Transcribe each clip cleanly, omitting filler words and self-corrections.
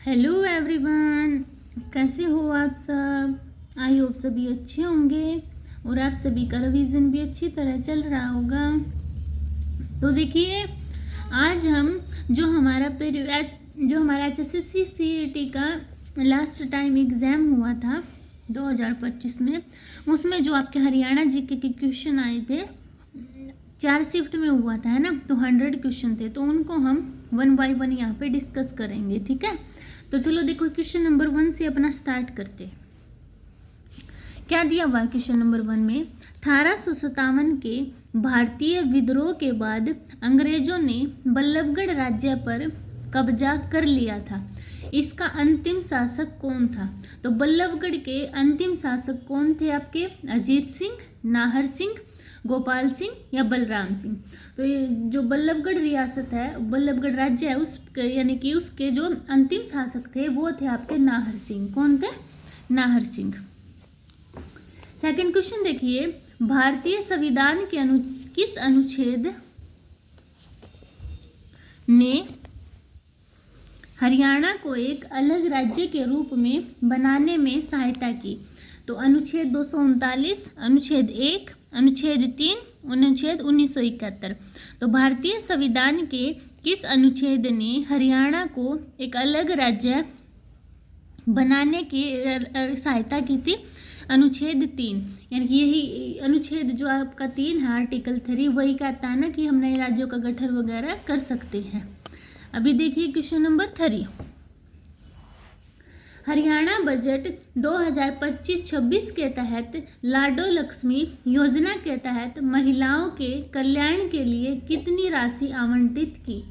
Hello everyone, कैसे हो आप सब। आई होप सभी अच्छे होंगे और आप सभी का रिवीजन भी अच्छी तरह चल रहा होगा। तो देखिए, आज हम जो हमारा HSSC CET का लास्ट टाइम एग्ज़ाम हुआ था 2025 में, उसमें जो आपके हरियाणा जीके के क्वेश्चन आए थे 4 शिफ्ट में हुआ था, है ना। तो 100 क्वेश्चन थे, तो उनको हम 1 बाय 1 यहाँ पे डिस्कस करेंगे, ठीक है। तो चलो देखो, क्वेश्चन नंबर 1 से अपना स्टार्ट करते हैं। क्या दिया हुआ है क्वेश्चन नंबर 1 में? 1857 के भारतीय विद्रोह के बाद अंग्रेजों ने बल्लभगढ़ राज्य पर कब्जा कर लिया था। इसका अंतिम शासक कौन था? तो बल्लभगढ़ के अंतिम शासक कौन थे आपके? अजीत सिंह, नाहर सिंह, गोपाल सिंह या बलराम सिंह। तो ये जो बल्लभगढ़ रियासत है, बल्लभगढ़ राज्य है, उस यानी कि उसके जो अंतिम शासक थे वो थे आपके नाहर सिंह। कौन थे? नाहर सिंह। सेकंड क्वेश्चन देखिए, भारतीय संविधान के किस अनुच्छेद ने हरियाणा को एक अलग राज्य के रूप में बनाने में सहायता की? तो अनुच्छेद 239, अनुच्छेद 1, अनुच्छेद 3, अनुच्छेद 1971। तो भारतीय संविधान के किस अनुच्छेद ने हरियाणा को एक अलग राज्य बनाने की सहायता की थी? अनुच्छेद 3, यानी कि यही अनुच्छेद जो आपका 3 है, आर्टिकल 3, वही कहता है ना कि हम नए राज्यों का गठन वगैरह कर सकते हैं। अभी देखिए क्वेश्चन नंबर 3, हरियाणा बजट 2025-26 के तहत लाडो लक्ष्मी योजना के तहत महिलाओं के कल्याण के लिए कितनी राशि आवंटित की?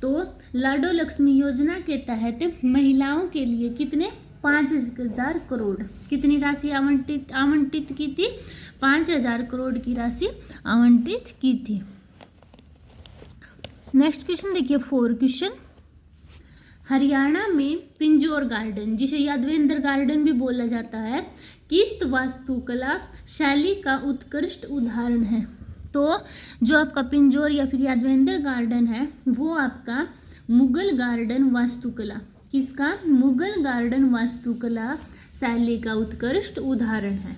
तो लाडो लक्ष्मी योजना के तहत महिलाओं के लिए कितने? 5,000 करोड़। कितनी राशि आवंटित की थी? 5,000 करोड़ की राशि आवंटित की थी। नेक्स्ट क्वेश्चन देखिए, 4 क्वेश्चन, हरियाणा में पिंजौर गार्डन, जिसे यादवेंद्र गार्डन भी बोला जाता है, किस वास्तुकला शैली का उत्कृष्ट उदाहरण है? तो जो आपका पिंजौर या फिर यादवेंद्र गार्डन है वो आपका मुगल गार्डन वास्तुकला, किसका? मुगल गार्डन वास्तुकला शैली का उत्कृष्ट उदाहरण है।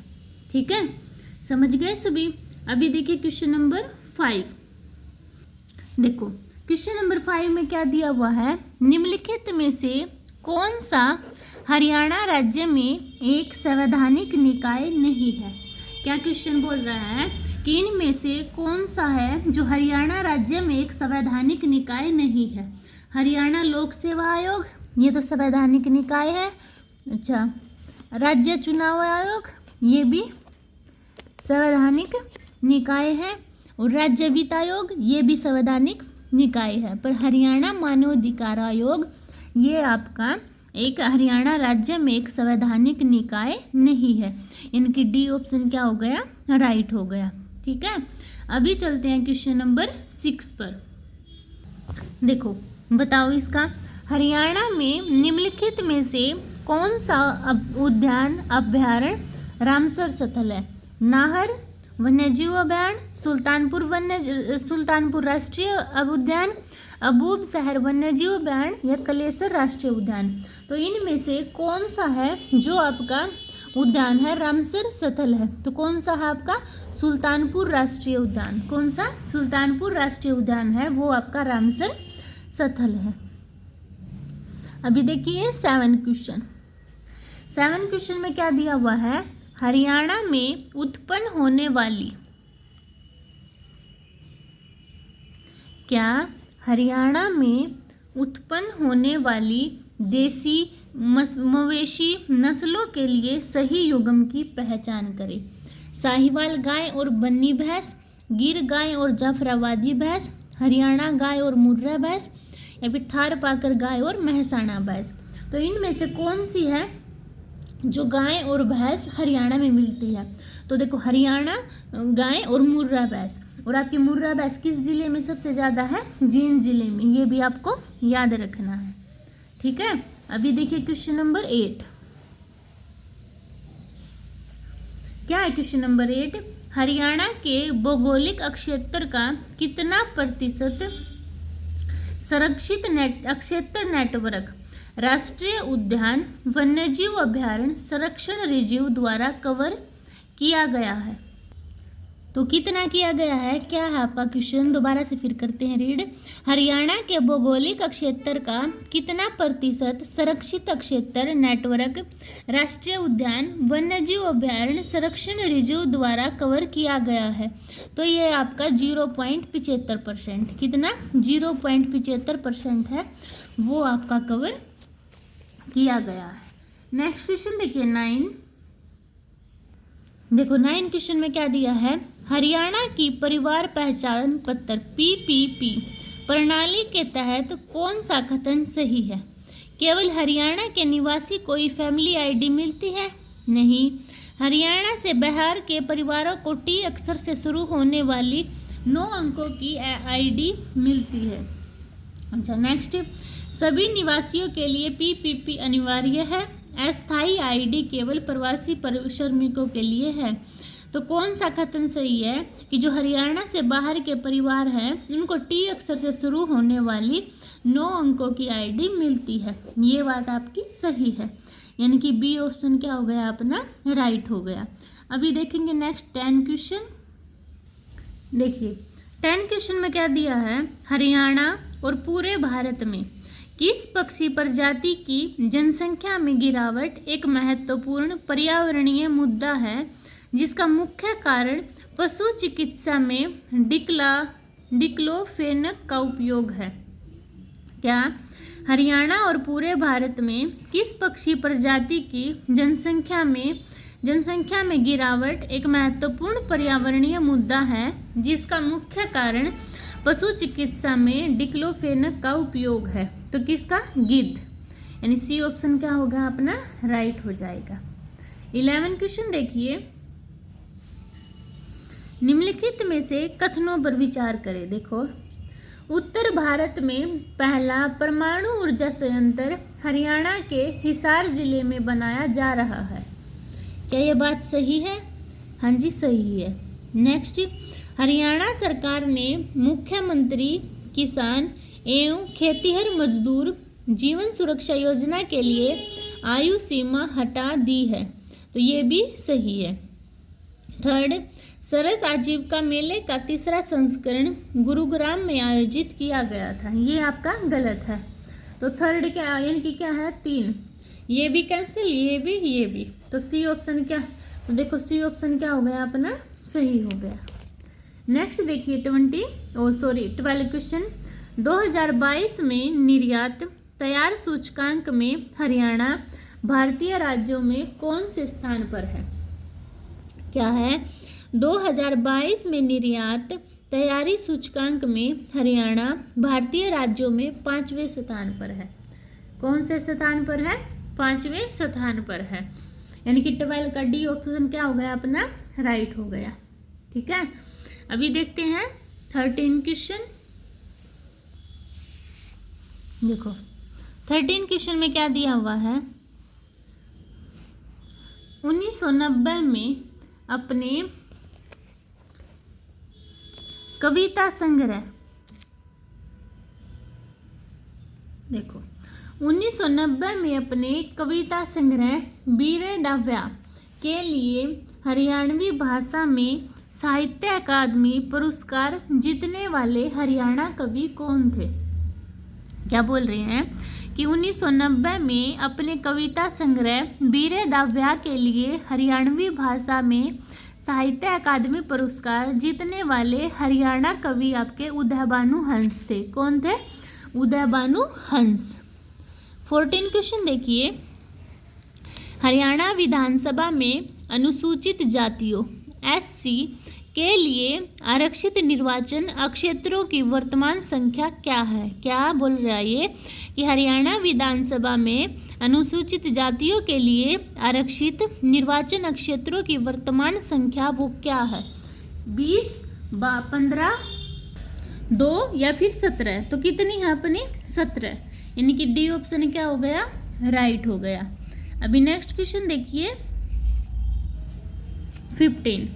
ठीक है, समझ गए सभी। अभी देखिए क्वेश्चन नंबर 5। देखो क्वेश्चन नंबर 5 में क्या दिया हुआ है? निम्नलिखित में से कौन सा हरियाणा राज्य में एक संवैधानिक निकाय नहीं है? क्या क्वेश्चन बोल रहा है कि इनमें से कौन सा है जो हरियाणा राज्य में एक संवैधानिक निकाय नहीं है? हरियाणा लोक सेवा आयोग, ये तो संवैधानिक निकाय है। अच्छा, राज्य चुनाव आयोग, ये भी संवैधानिक निकाय है। और राज्य वित्त आयोग, ये भी संवैधानिक निकाय है। पर हरियाणा मानवाधिकार आयोग, ये आपका एक हरियाणा राज्य में एक संवैधानिक निकाय नहीं है। इनकी डी ऑप्शन क्या हो गया? राइट हो गया। ठीक है, अभी चलते हैं क्वेश्चन नंबर 6 पर। देखो बताओ इसका, हरियाणा में निम्नलिखित में से कौन सा उद्यान अभ्यारण्य रामसर स्थल है? नाहर वन्यजीव अभ्यारण्य, सुल्तानपुर राष्ट्रीय उद्यान, अबूब शहर वन्यजीव अभ्यारण्य या कलेसर राष्ट्रीय उद्यान। तो इनमें से कौन सा है जो आपका उद्यान है रामसर स्थल है? तो कौन सा है आपका? सुल्तानपुर राष्ट्रीय उद्यान। कौन सा? सुल्तानपुर राष्ट्रीय उद्यान है वो आपका रामसर स्थल है। अभी देखिए 7 क्वेश्चन। 7 क्वेश्चन में क्या दिया हुआ है? हरियाणा में उत्पन्न होने वाली, क्या हरियाणा में उत्पन्न होने वाली देसी मवेशी नस्लों के लिए सही युग्म की पहचान करें? साहिवाल गाय और बन्नी भैंस, गिर गाय और जाफराबादी भैंस, हरियाणा गाय और मुर्रा भैंस या फिर थारपाकर गाय और महसाणा भैंस। तो इनमें से कौन सी है जो गाय और भैंस हरियाणा में मिलती है? तो देखो, हरियाणा गाय और मुर्रा भैंस। और आपकी मुर्रा भैंस किस जिले में सबसे ज़्यादा है? जींद जिले में। ये भी आपको याद रखना है। ठीक है, अभी देखिए क्वेश्चन नंबर 8। क्या है क्वेश्चन नंबर 8? हरियाणा के भौगोलिक क्षेत्र का कितना प्रतिशत संरक्षित क्षेत्र नेटवर्क राष्ट्रीय उद्यान वन्यजीव अभयारण्य संरक्षण रिजीव द्वारा कवर किया गया है। तो कितना किया गया है, क्या है आपका क्वेश्चन, दोबारा से फिर करते हैं रीड। हरियाणा के भौगोलिक क्षेत्र का कितना प्रतिशत संरक्षित क्षेत्र नेटवर्क राष्ट्रीय उद्यान वन्यजीव अभयारण्य संरक्षण रिजीव द्वारा कवर किया गया है। तो ये आपका 0.75%, कितना 0.75% है वो आपका कवर किया गया है। नेक्स्ट क्वेश्चन देखिए 9। देखो 9 क्वेश्चन में क्या दिया है, हरियाणा की परिवार पहचान पत्र PPP प्रणाली के तहत कौन सा कथन सही है। केवल हरियाणा के निवासी कोई फैमिली आईडी मिलती है, नहीं। हरियाणा से बिहार के परिवारों को T अक्षर से शुरू होने वाली 9 अंकों की आईडी मिलती है। अच्छा नेक्स्ट, सभी निवासियों के लिए PPP अनिवार्य है, अस्थायी आईडी केवल प्रवासी श्रमिकों के लिए है। तो कौन सा कथन सही है कि जो हरियाणा से बाहर के परिवार हैं उनको T अक्षर से शुरू होने वाली 9 अंकों की आईडी मिलती है, ये बात आपकी सही है, यानी कि बी ऑप्शन क्या हो गया अपना, राइट हो गया। अभी देखेंगे नेक्स्ट 10 क्वेश्चन। देखिए 10 क्वेश्चन में क्या दिया है, हरियाणा और पूरे भारत में किस पक्षी प्रजाति की जनसंख्या में गिरावट एक महत्वपूर्ण पर्यावरणीय मुद्दा है जिसका मुख्य कारण पशु चिकित्सा में डिक्लोफेनक का उपयोग है। क्या हरियाणा और पूरे भारत में किस पक्षी प्रजाति की जनसंख्या में गिरावट एक महत्वपूर्ण पर्यावरणीय मुद्दा है जिसका मुख्य कारण पशु चिकित्सा में डिक्लोफेनक का उपयोग है। तो किसका, गिद्ध, यानी सी ऑप्शन क्या होगा अपना, राइट हो जाएगा। 11 क्वेश्चन देखिए, निम्नलिखित में से कथनों पर विचार करें। देखो, उत्तर भारत में पहला परमाणु ऊर्जा संयंत्र हरियाणा के हिसार जिले में बनाया जा रहा है। क्या ये बात सही है? हाँ जी सही है। नेक्स्ट, हरियाणा सरकार ने मुख्यमंत्री किसान एवं खेतिहर मजदूर जीवन सुरक्षा योजना के लिए आयु सीमा हटा दी है। तो ये भी सही है। थर्ड, सरस आजीविका मेले का तीसरा संस्करण गुरुग्राम में आयोजित किया गया था। ये आपका गलत है। तो थर्ड क्या, यानी कि क्या है 3, ये भी कैंसिल, ये भी। तो सी ऑप्शन क्या, तो देखो सी ऑप्शन क्या हो गया अपना, सही हो गया। नेक्स्ट देखिए 12 क्वेश्चन, 2022 में निर्यात तैयार सूचकांक में हरियाणा भारतीय राज्यों में कौन से स्थान पर है। क्या है, 2022 में निर्यात तैयारी सूचकांक में हरियाणा भारतीय राज्यों में 5वें स्थान पर है। कौन से स्थान पर है, 5वें स्थान पर है, यानी कि 12 का डी ऑप्शन क्या हो गया अपना, राइट हो गया। ठीक है, अभी देखते हैं 13 क्वेश्चन। देखो 13 क्वेश्चन में क्या दिया हुआ है, 1990 में अपने कविता संग्रह, देखो 1990 में अपने कविता संग्रह बीरे दाव्या के लिए हरियाणवी भाषा में साहित्य अकादमी पुरस्कार जीतने वाले हरियाणा कवि कौन थे। क्या बोल रहे हैं कि 1990 में अपने कविता संग्रह बीरे दाव्या के लिए हरियाणवी भाषा में साहित्य अकादमी पुरस्कार जीतने वाले हरियाणा कवि आपके उदयभानु हंस थे। कौन थे, उदयभानु हंस। 14 क्वेश्चन देखिए, हरियाणा विधानसभा में अनुसूचित जातियों SC के लिए आरक्षित निर्वाचन क्षेत्रों की वर्तमान संख्या क्या है। क्या बोल रहा है ये कि हरियाणा विधानसभा में अनुसूचित जातियों के लिए आरक्षित निर्वाचन क्षेत्रों की वर्तमान संख्या वो क्या है, 20, 15, 2 या फिर 17। तो कितनी है अपनी, 17, यानी कि डी ऑप्शन क्या हो गया, राइट हो गया। अभी नेक्स्ट क्वेश्चन देखिए 15,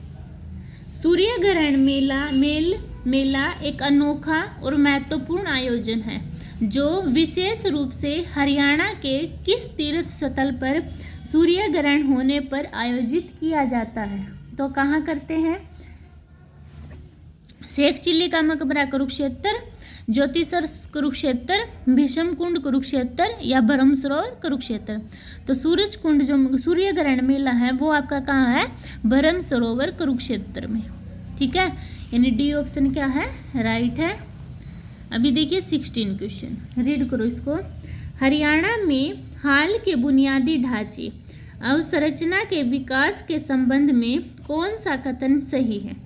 सूर्य ग्रहण मेल मेला एक अनोखा और महत्वपूर्ण आयोजन है जो विशेष रूप से हरियाणा के किस तीर्थ स्थल पर सूर्य ग्रहण होने पर आयोजित किया जाता है? तो कहाँ करते हैं? शेख चिल्ली का मकबरा कुरुक्षेत्र, ज्योतिसर कुरुक्षेत्र, भीष्म कुंड कुरुक्षेत्र या ब्रह्म सरोवर कुरुक्षेत्र। तो सूरज कुंड जो सूर्य ग्रहण मेला है वो आपका कहाँ है? ब्रह्म सरोवर कुरुक्षेत्र में। ठीक है, यानी डी ऑप्शन क्या है? राइट है। अभी देखिए 16 क्वेश्चन, रीड करो इसको। हरियाणा में हाल के बुनियादी ढांचे अवसंरचना के विकास के संबंध में कौन सा कथन सही है?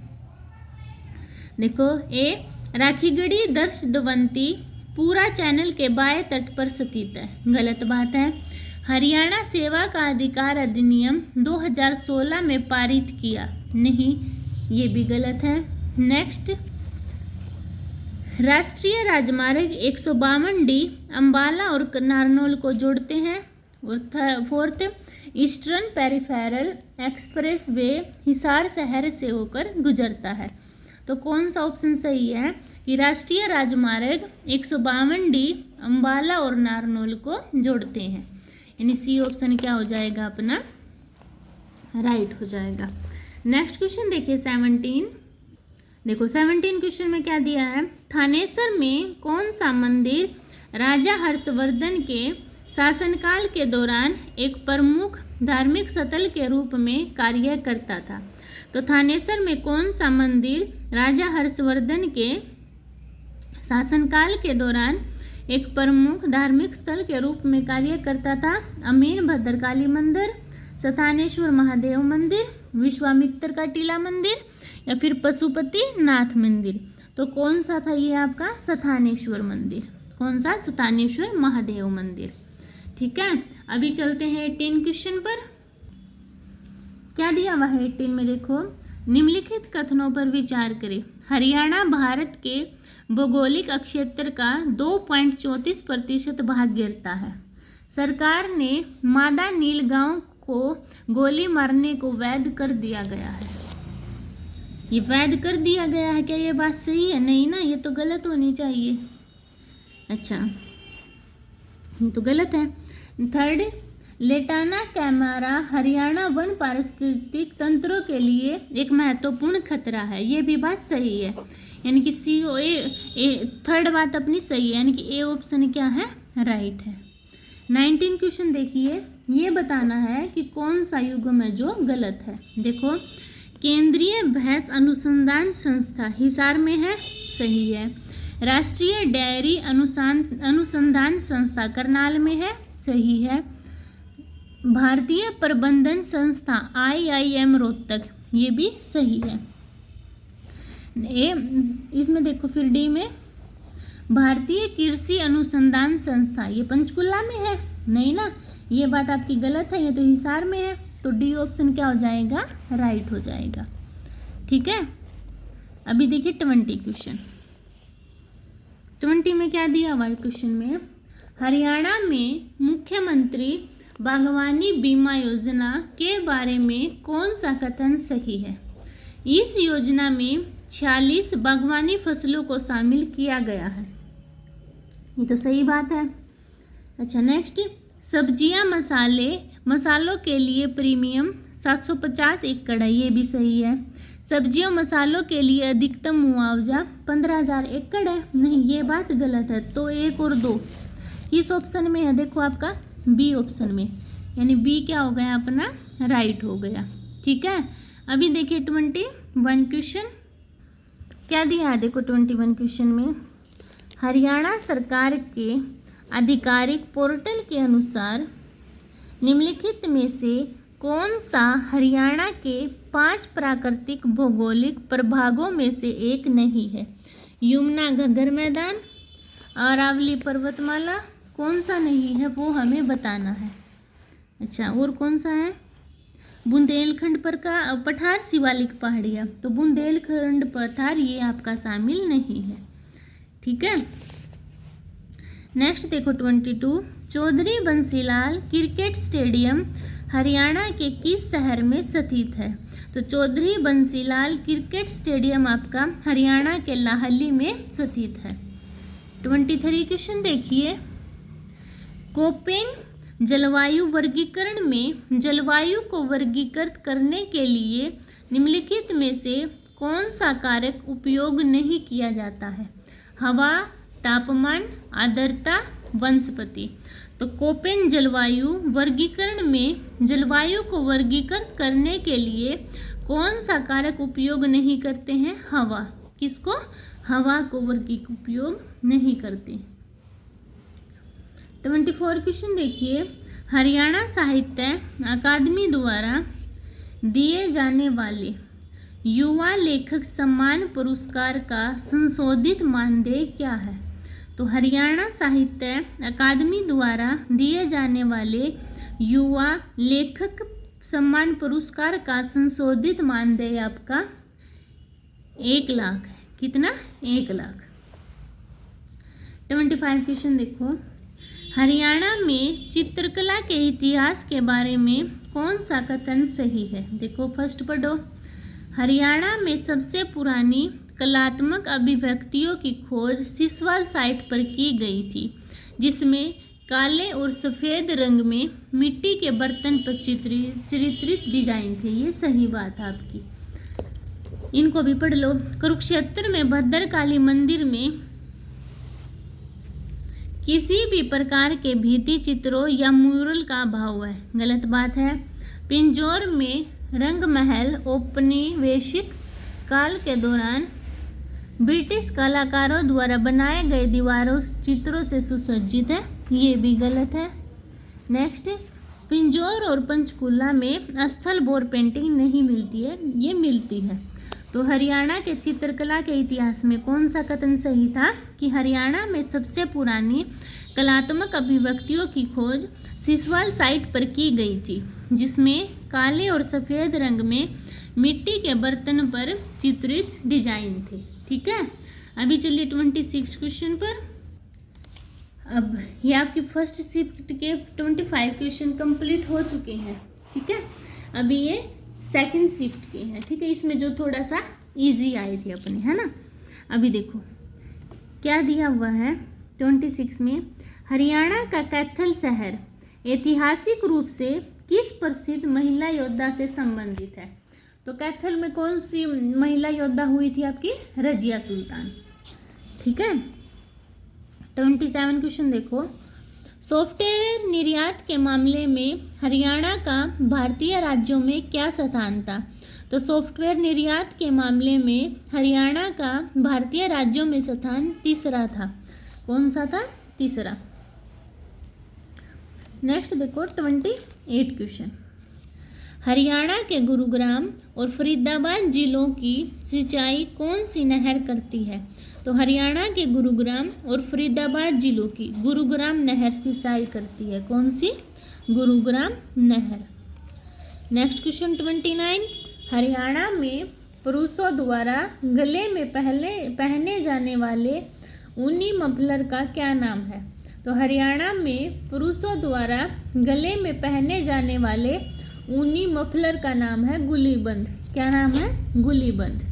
देखो, ए राखीगढ़ी दर्शदवंती पूरा चैनल के बाएं तट पर स्थित है, गलत बात है। हरियाणा सेवा का अधिकार अधिनियम 2016 में पारित किया, नहीं, ये भी गलत है। नेक्स्ट, राष्ट्रीय राजमार्ग 152D अंबाला और नारनौल को जोड़ते हैं। और fourth, eastern peripheral express way Hisar शहर से होकर गुजरता है। तो कौन सा ऑप्शन सही है कि राष्ट्रीय राजमार्ग 152D अंबाला और नारनौल को जोड़ते हैं, यानी सी ऑप्शन क्या हो जाएगा अपना? राइट हो जाएगा। नेक्स्ट क्वेश्चन देखिए 17। देखो 17 क्वेश्चन में क्या दिया है? थानेसर में कौन सा मंदिर राजा हर्षवर्धन के शासनकाल के दौरान एक प्रमुख धार्मिक स्थल के रूप में कार्य करता था? तो थानेसर में कौन सा मंदिर राजा हर्षवर्धन के शासनकाल के दौरान एक प्रमुख धार्मिक स्थल के रूप में कार्य करता था? अमीन भद्रकाली मंदिर, स्थानेश्वर महादेव मंदिर, विश्वामित्र का टीला मंदिर या फिर पशुपति नाथ मंदिर। तो कौन सा था ये आपका? स्थानेश्वर मंदिर। कौन सा? स्थानेश्वर महादेव मंदिर। ठीक है, अभी चलते हैं 18 क्वेश्चन पर। क्या दिया हुआ है 18 में? देखो, निम्नलिखित कथनों पर विचार करें। हरियाणा भारत के भौगोलिक क्षेत्र का 2.34% भाग घेरता है। सरकार ने मादा नील गांव को गोली मारने को वैध कर दिया गया है। ये वैध कर दिया गया है, क्या ये बात सही है? नहीं ना, ये तो गलत होनी चाहिए। अच्छा, ये तो गलत है। थर्ड, लेटाना कैमरा हरियाणा वन पारिस्थितिक तंत्रों के लिए एक महत्वपूर्ण खतरा है, ये भी बात सही है, यानी कि सी ओ ए थर्ड बात अपनी सही है, यानी कि ए ऑप्शन क्या है? राइट है। 19 क्वेश्चन देखिए, ये बताना है कि कौन सा युग्म है जो गलत है। देखो, केंद्रीय भैंस अनुसंधान संस्था हिसार में है, सही है। राष्ट्रीय डेयरी अनुसंधान संस्था करनाल में है, सही है। भारतीय प्रबंधन संस्था IIM रोहतक, ये भी सही है। इसमें देखो फिर डी में भारतीय कृषि अनुसंधान संस्था, ये पंचकुला में है, नहीं ना, ये बात आपकी गलत है, ये तो हिसार में है। तो डी ऑप्शन क्या हो जाएगा? राइट हो जाएगा। ठीक है, अभी देखिए 20 क्वेश्चन। 20 में क्या दिया हुआ है क्वेश्चन में? हरियाणा में मुख्यमंत्री बागवानी बीमा योजना के बारे में कौन सा कथन सही है? इस योजना में 46 बागवानी फसलों को शामिल किया गया है, ये तो सही बात है। अच्छा, नेक्स्ट, सब्जियां मसालों के लिए प्रीमियम 750 एकड़ है, ये भी सही है। सब्जियों मसालों के लिए अधिकतम मुआवजा 15,000 एकड़ है, नहीं, ये बात गलत है। तो 1 और 2 किस ऑप्शन में है? देखो आपका बी ऑप्शन में, यानी बी क्या हो गया अपना? राइट हो गया। ठीक है, अभी देखिए 21 क्वेश्चन। क्या दिया है? देखो 21 क्वेश्चन में, हरियाणा सरकार के आधिकारिक पोर्टल के अनुसार निम्नलिखित में से कौन सा हरियाणा के 5 प्राकृतिक भौगोलिक प्रभागों में से एक नहीं है? यमुना घग्गर मैदान, अरावली पर्वतमाला, कौन सा नहीं है वो हमें बताना है। अच्छा, और कौन सा है? बुंदेलखंड पर का पठार शिवालिक पहाड़ियाँ, तो बुंदेलखंड पठार ये आपका शामिल नहीं है। ठीक है, नेक्स्ट देखो 22, चौधरी बंसीलाल क्रिकेट स्टेडियम हरियाणा के किस शहर में स्थित है? तो चौधरी बंसीलाल क्रिकेट स्टेडियम आपका हरियाणा के लाहली में स्थित है। 23 क्वेश्चन देखिए, कोपेन जलवायु वर्गीकरण में जलवायु को वर्गीकृत करने के लिए निम्नलिखित में से कौन सा कारक उपयोग नहीं किया जाता है? हवा, तापमान, आर्द्रता, वनस्पति। तो कोपेन जलवायु वर्गीकरण में जलवायु को वर्गीकृत करने के लिए कौन सा कारक उपयोग नहीं करते हैं? हवा। किसको? हवा को उपयोग नहीं करते। 24 क्वेश्चन देखिए, हरियाणा साहित्य अकादमी द्वारा दिए जाने वाले युवा लेखक सम्मान पुरस्कार का संशोधित मानदेय क्या है? तो हरियाणा साहित्य अकादमी द्वारा दिए जाने वाले युवा लेखक सम्मान पुरस्कार का संशोधित मानदेय आपका 1 लाख है। कितना? 1 लाख। 25 क्वेश्चन देखो, हरियाणा में चित्रकला के इतिहास के बारे में कौन सा कथन सही है? देखो फर्स्ट पढ़ो, हरियाणा में सबसे पुरानी कलात्मक अभिव्यक्तियों की खोज सिसवाल साइट पर की गई थी, जिसमें काले और सफ़ेद रंग में मिट्टी के बर्तन पर चित्रित डिजाइन थे। ये सही बात है आपकी, इनको भी पढ़ लो। कुरुक्षेत्र में भद्रकाली मंदिर में किसी भी प्रकार के भित्ति चित्रों या म्यूरल का अभाव है। गलत बात है। पिंजौर में रंग महल औपनिवेशिक काल के दौरान ब्रिटिश कलाकारों द्वारा बनाए गए दीवारों चित्रों से सुसज्जित है। ये भी गलत है। नेक्स्ट, पिंजौर और पंचकुला में स्थल बोर पेंटिंग नहीं मिलती है, ये मिलती है। तो हरियाणा के चित्रकला के इतिहास में कौन सा कथन सही था कि हरियाणा में सबसे पुरानी कलात्मक अभिव्यक्तियों की खोज सिसवाल साइट पर की गई थी, जिसमें काले और सफ़ेद रंग में मिट्टी के बर्तन पर चित्रित डिजाइन थे। ठीक है, अभी चलिए 26 क्वेश्चन पर। अब ये आपकी फर्स्ट शिफ्ट के 25 क्वेश्चन कंप्लीट हो चुके हैं। ठीक है, अभी ये सेकंड शिफ्ट के हैं। ठीक है, इसमें जो थोड़ा सा इजी आए थे अपने, है ना। अभी देखो क्या दिया हुआ है 26 में, हरियाणा का कैथल शहर ऐतिहासिक रूप से किस प्रसिद्ध महिला योद्धा से संबंधित है? तो कैथल में कौन सी महिला योद्धा हुई थी आपकी? रजिया सुल्तान। ठीक है, 27 क्वेश्चन देखो, सॉफ्टवेयर निर्यात के मामले में हरियाणा का भारतीय राज्यों में क्या स्थान था? तो सॉफ्टवेयर निर्यात के मामले में हरियाणा का भारतीय राज्यों में स्थान तीसरा था। कौन सा था? तीसरा। नेक्स्ट देखो 28 क्वेश्चन, हरियाणा के गुरुग्राम और फरीदाबाद जिलों की सिंचाई कौन सी नहर करती है? तो हरियाणा के गुरुग्राम और फरीदाबाद जिलों की गुरुग्राम नहर सिंचाई करती है। कौन सी? गुरुग्राम नहर। नेक्स्ट क्वेश्चन 29, हरियाणा में पुरुषों द्वारा गले में पहने जाने वाले ऊनी मफलर का क्या नाम है? तो हरियाणा में पुरुषों द्वारा गले में पहने जाने वाले ऊनी मफलर का नाम है गुलीबंद। क्या नाम है? गुलीबंद।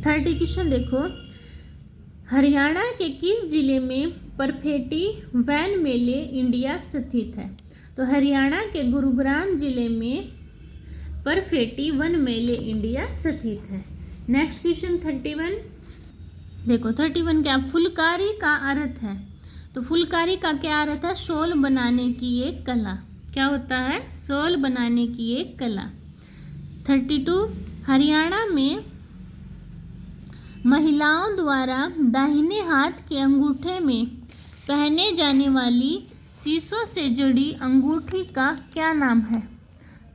30 क्वेश्चन देखो, हरियाणा के किस जिले में परफेटी वैन मेले इंडिया स्थित है? तो हरियाणा के गुरुग्राम जिले में परफेटी वन मेले इंडिया स्थित है। नेक्स्ट क्वेश्चन 31 देखो, 31 क्या? फुलकारी का अर्थ है। तो फुलकारी का क्या अर्थ है? शॉल बनाने की एक कला। क्या होता है? शॉल बनाने की एक कला। 32 हरियाणा में महिलाओं द्वारा दाहिने हाथ के अंगूठे में पहने जाने वाली शीशों से जुड़ी अंगूठी का क्या नाम है?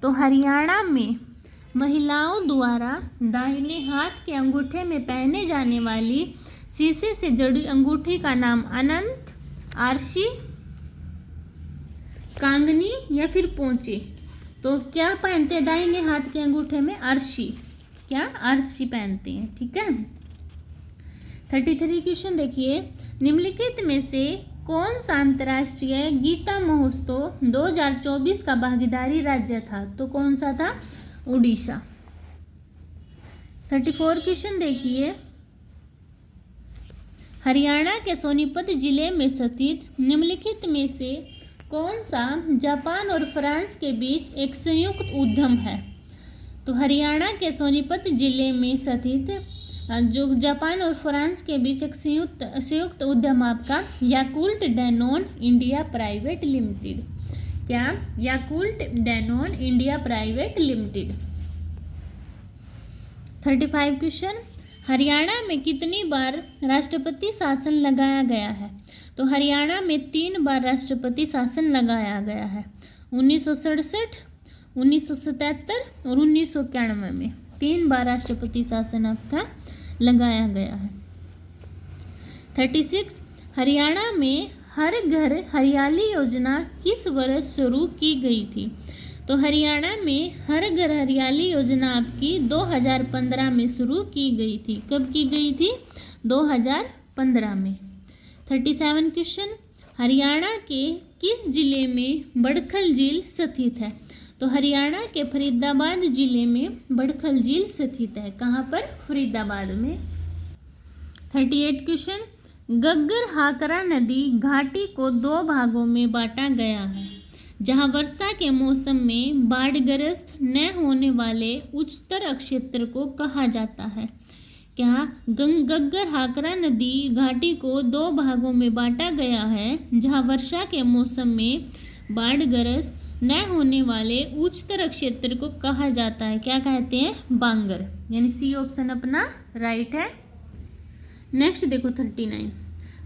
तो हरियाणा में महिलाओं द्वारा दाहिने हाथ के अंगूठे में पहने जाने वाली शीशे से जुड़ी अंगूठी का नाम अनंत, आरसी, कांगनी या फिर पोंचे। तो क्या पहनते हैं दाहिने हाथ के अंगूठे में? आरसी। क्या? आरसी पहनते हैं। ठीक है, 33 क्वेश्चन देखिए, निम्नलिखित में से कौन सा अंतर्राष्ट्रीय गीता महोत्सव 2024 का भागीदारी राज्य था? तो कौन सा था? उड़ीसा। 34 क्वेश्चन देखिए, हरियाणा के सोनीपत जिले में स्थित निम्नलिखित में से कौन सा जापान और फ्रांस के बीच एक संयुक्त उद्यम है? तो हरियाणा के सोनीपत जिले में स्थित जो जापान और फ्रांस के बीच एक संयुक्त उद्यम आपका Yakult Danone India private limited. क्या? Yakult Danone India private limited. 35 question, Haryana में कितनी बार राष्ट्रपति शासन लगाया गया है? तो हरियाणा में 3 बार राष्ट्रपति शासन लगाया गया है। 1967, 1977 और 1991 में 3 बार राष्ट्रपति शासन आपका लगाया गया है। 36, हरियाणा में हर घर हरियाली योजना किस वर्ष शुरू की गई थी? तो हरियाणा में हर घर हरियाली योजना आपकी 2015 में शुरू की गई थी। कब की गई थी? 2015 में। 37 क्वेश्चन, हरियाणा के किस जिले में बड़खल झील स्थित है? तो हरियाणा के फरीदाबाद जिले में बड़खल झील स्थित है। कहाँ पर? फरीदाबाद में। 38 क्वेश्चन, गग्गर हाकरा नदी घाटी को 2 भागों में बांटा गया है, जहां वर्षा के मौसम में बाढ़ग्रस्त न होने वाले उच्चतर क्षेत्र को कहा जाता है। क्या? गग्गर हाकरा नदी घाटी को 2 भागों में बांटा गया है, जहां वर्षा के मौसम में बाढ़ग्रस्त न होने वाले उच्चतर क्षेत्र को कहा जाता है। क्या कहते हैं? बांगर। यानी सी ऑप्शन अपना राइट है। नेक्स्ट देखो 39,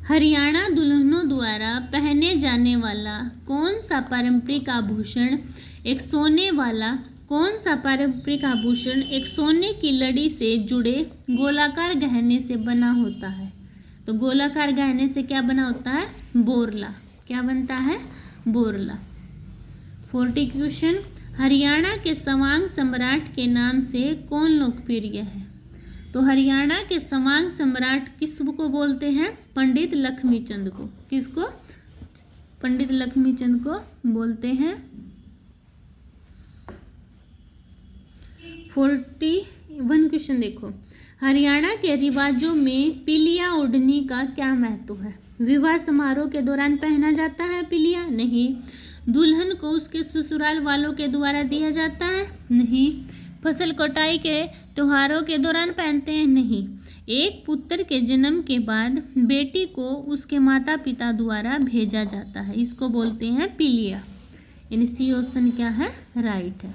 हरियाणा दुल्हनों द्वारा पहने जाने वाला कौन सा पारंपरिक आभूषण एक सोने वाला कौन सा पारंपरिक आभूषण एक सोने की लड़ी से जुड़े गोलाकार गहने से बना होता है? तो गोलाकार गहने से क्या बना होता है? बोरला। क्या बनता है? बोरला। 40 क्वेश्चन, हरियाणा के सवांग सम्राट के नाम से कौन लोकप्रिय है? तो हरियाणा के सवांग सम्राट किसको बोलते हैं? पंडित लक्ष्मीचंद को। किसको? पंडित लक्ष्मीचंद को बोलते हैं। 41 क्वेश्चन देखो, हरियाणा के रिवाजों में पिलिया ओढ़नी का क्या महत्व है? विवाह समारोह के दौरान पहना जाता है पिलिया? नहीं। दुल्हन को उसके ससुराल वालों के द्वारा दिया जाता है? नहीं। फसल कटाई के त्योहारों के दौरान पहनते हैं? नहीं। एक पुत्र के जन्म के बाद बेटी को उसके माता पिता द्वारा भेजा जाता है, इसको बोलते हैं पिलिया। यानी सी ऑप्शन क्या है? राइट है।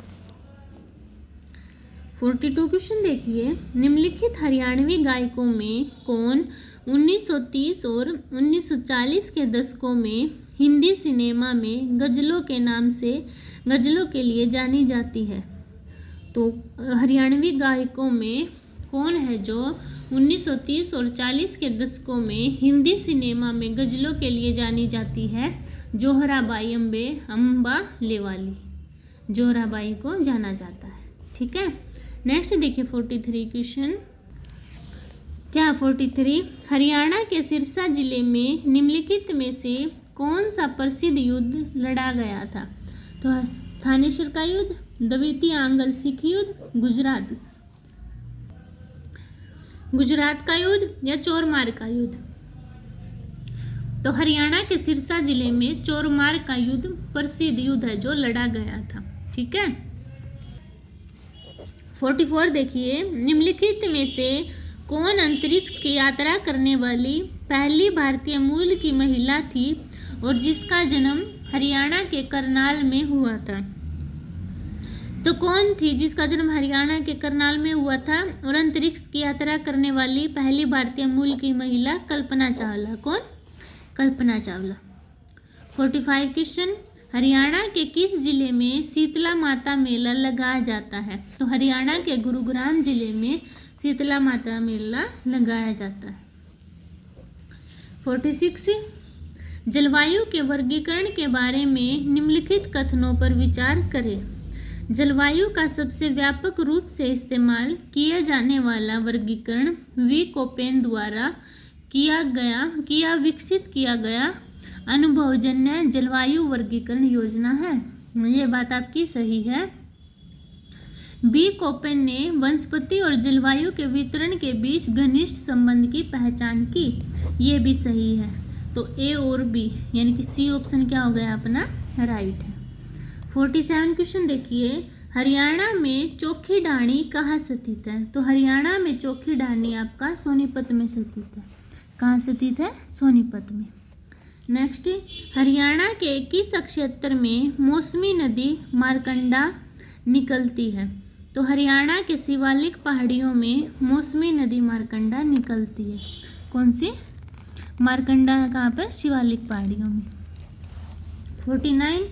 42 क्वेश्चन देखिए, निम्नलिखित हरियाणवी गायकों में कौन 1930 और 1940 के दशकों में हिंदी सिनेमा में गज़लों के नाम से गज़लों के लिए जानी जाती है? तो हरियाणवी गायकों में कौन है जो 1930 और 40 के दशकों में हिंदी सिनेमा में गज़लों के लिए जानी जाती है? जोहराबाई अम्बा लेवाली, जोहराबाई को जाना जाता है। ठीक है। नेक्स्ट देखिए 43 क्वेश्चन, क्या 43, हरियाणा के सिरसा जिले में निम्नलिखित में से कौन सा प्रसिद्ध युद्ध लड़ा गया था? तो थानेसर का युद्ध, द्वितीय आंग्ल सिख युद्ध, गुजरात का युद्ध या चोरमार का युद्ध? तो हरियाणा के सिरसा जिले में चोरमार का युद्ध प्रसिद्ध युद्ध है जो लड़ा गया था। ठीक है। 44 देखिए, निम्नलिखित में से कौन अंतरिक्ष की यात्रा करने वाली पहली भारतीय मूल की महिला थी और जिसका जन्म हरियाणा के करनाल में हुआ था? तो कौन थी जिसका जन्म हरियाणा के करनाल में हुआ था और अंतरिक्ष की यात्रा करने वाली पहली भारतीय मूल की महिला? कल्पना चावला। कौन? कल्पना चावला। 45 क्वेश्चन, हरियाणा के किस जिले में शीतला माता मेला लगाया जाता है? तो हरियाणा के गुरुग्राम जिले में शीतला माता मेला लगाया जाता है। 46, जलवायु के वर्गीकरण के बारे में निम्नलिखित कथनों पर विचार करें। जलवायु का सबसे व्यापक रूप से इस्तेमाल किया जाने वाला वर्गीकरण वी कोपेन द्वारा विकसित किया गया अनुभवजन्य जलवायु वर्गीकरण योजना है। ये बात आपकी सही है। बी कोपेन ने वनस्पति और जलवायु के वितरण के बीच घनिष्ठ संबंध की पहचान की। ये भी सही है। तो ए और बी यानी कि सी ऑप्शन क्या हो गया अपना राइट है। 47 क्वेश्चन देखिए, हरियाणा में चोखी ढाणी कहाँ स्थित है? तो हरियाणा में चोखी ढाणी आपका सोनीपत में स्थित है। कहाँ स्थित है? सोनीपत में। नेक्स्ट, हरियाणा के किस क्षेत्र में मौसमी नदी मारकंडा निकलती है? तो हरियाणा के शिवालिक पहाड़ियों में मौसमी नदी मारकंडा निकलती है। कौन सी? मारकंडा कहाँ पर? शिवालिक पहाड़ियों में। 49,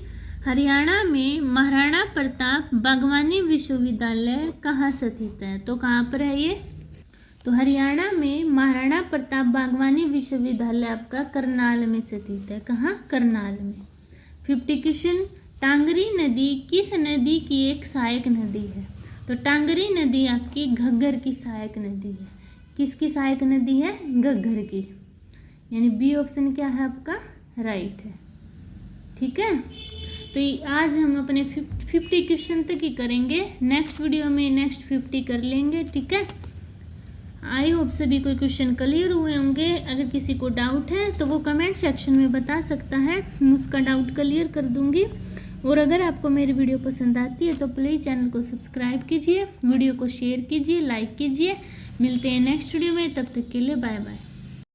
हरियाणा में महाराणा प्रताप बागवानी विश्वविद्यालय कहाँ स्थित है? तो कहाँ पर है ये? तो हरियाणा में महाराणा प्रताप बागवानी विश्वविद्यालय आपका करनाल में स्थित है। कहाँ? करनाल में। 50 क्वेश्चन, टांगरी नदी किस नदी की एक सहायक नदी है? तो टांगरी नदी आपकी घग्गर की सहायक नदी है। किसकी सहायक नदी है? घग्गर की। यानी बी ऑप्शन क्या है आपका राइट है। ठीक है, तो आज हम अपने 50 क्वेश्चन तक ही करेंगे। नेक्स्ट वीडियो में नेक्स्ट 50 कर लेंगे। ठीक है, आई होप सभी कोई क्वेश्चन क्लियर हुए होंगे। अगर किसी को डाउट है तो वो कमेंट सेक्शन में बता सकता है, मैं उसका डाउट क्लियर कर दूंगी। और अगर आपको मेरी वीडियो पसंद आती है तो प्लीज़ चैनल को सब्सक्राइब कीजिए, वीडियो को शेयर कीजिए, लाइक कीजिए। मिलते हैं नेक्स्ट वीडियो में, तब तक के लिए बाय बाय।